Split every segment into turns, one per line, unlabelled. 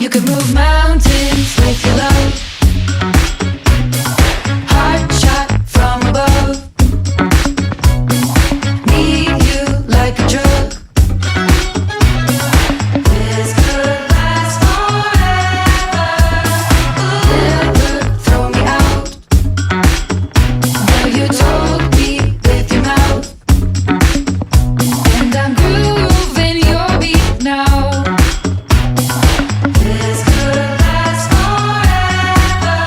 You can move mountains with your love. Heart shot from above. Need you like a drug. This could last forever. Never throw me out. Though you told me with your mouth. And I'm grooving your beat now. This could last forever.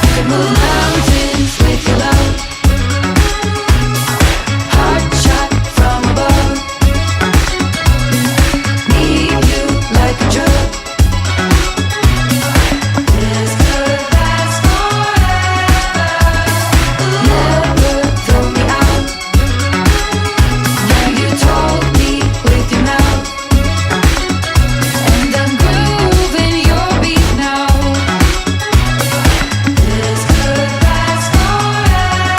You can move mountains with your love. Heart shot from above. Need you like a drug. This could last forever. Never throw me out. Yeah, you told me with your mouth. And I'm grooving your beat now. This could last forever.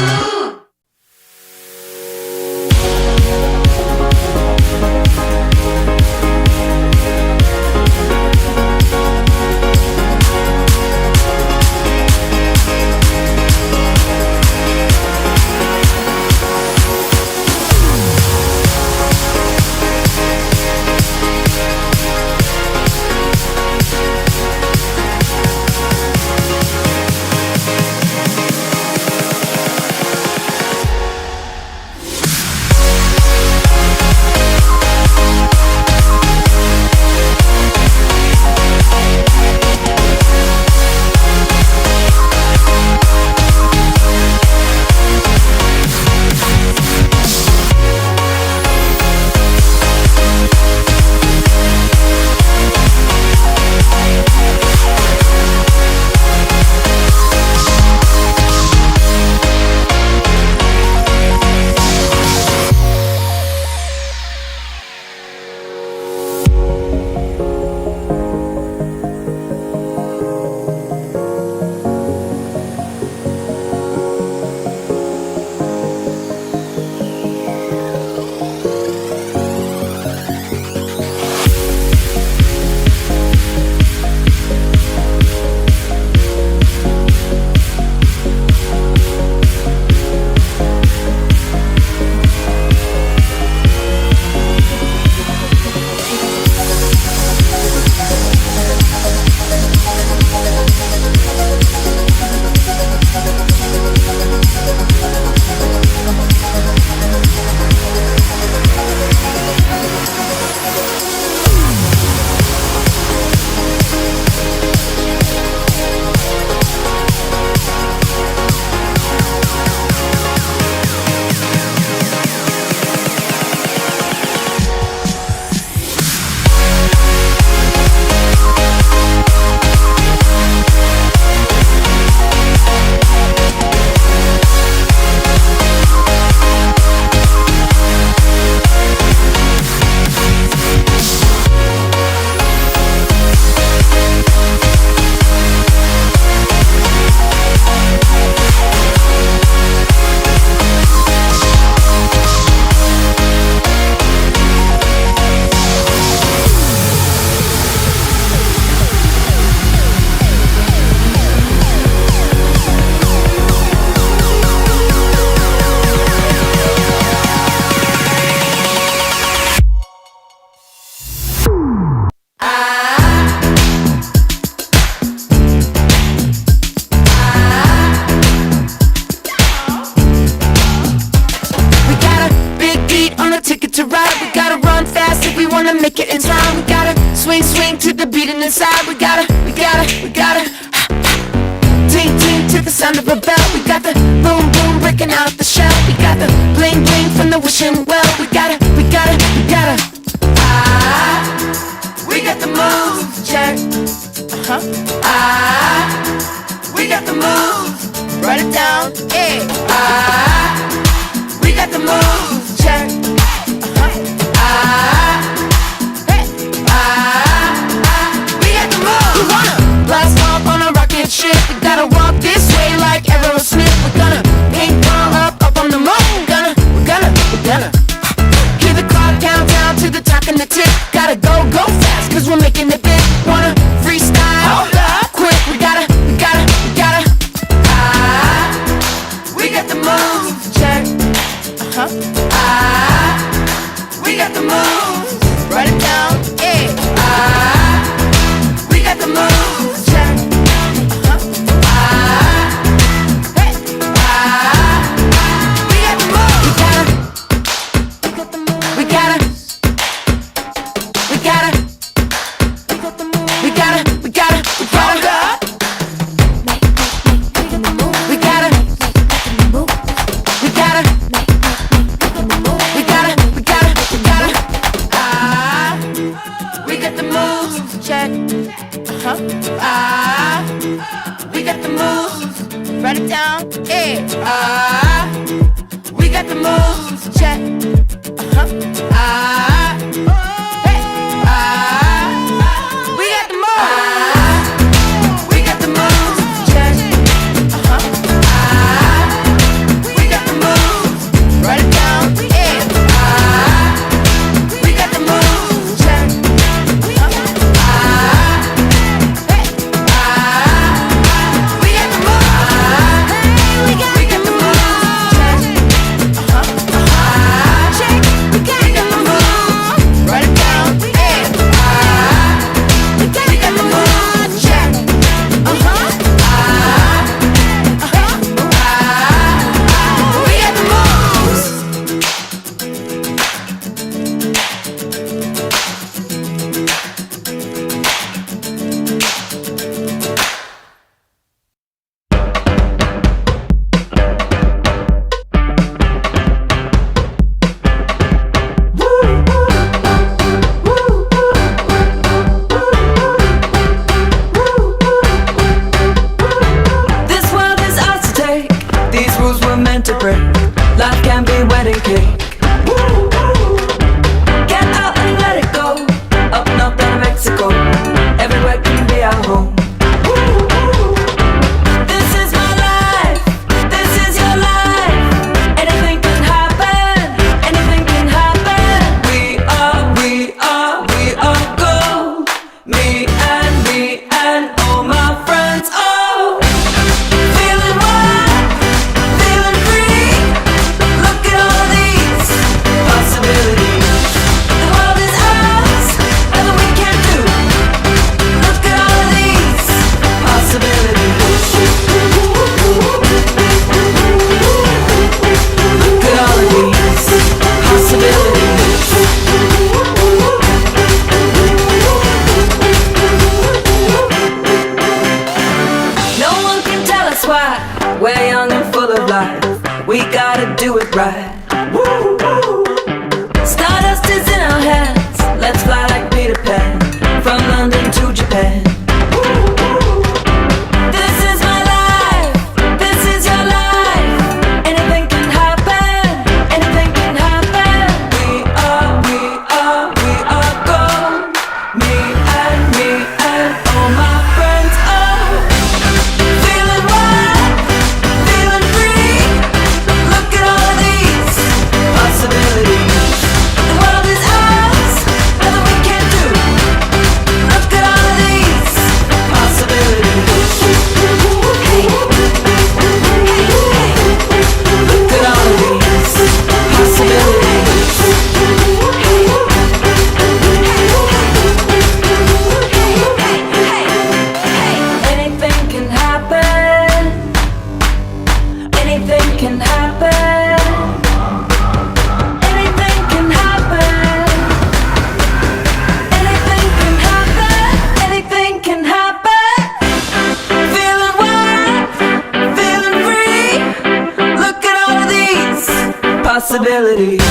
Ooh.
To ride, we gotta run fast if we wanna make it in time. We gotta swing, swing to the beat and inside. We gotta ting, ting to the sound of a bell. We got the boom, boom breaking out the shell. We got the bling, bling from the wishing well. We gotta we got the moves, check. We got the moves, write it down, hey. We got the moves, check. We got the moves. We wanna blast off on a rocket ship. We gotta walk this way like Aerosmith. We're gonna ping pong up on the moon. We're gonna hear the clock count down to the top and the tip. Gotta go fast, cause we're making it big. wanna freestyle? Hold up, quick, we gotta. We got the moves, check. We got the moves. Write it down, yeah. We got the moves, check. Hey. We got the moves. We gotta. Check. We got the moves. Write it down. Yeah. We got the moves. Check. Hey. We got the moves. We got the moves. Check. We got the moves. Write it down. Yeah. We got the moves. Check.
possibilities.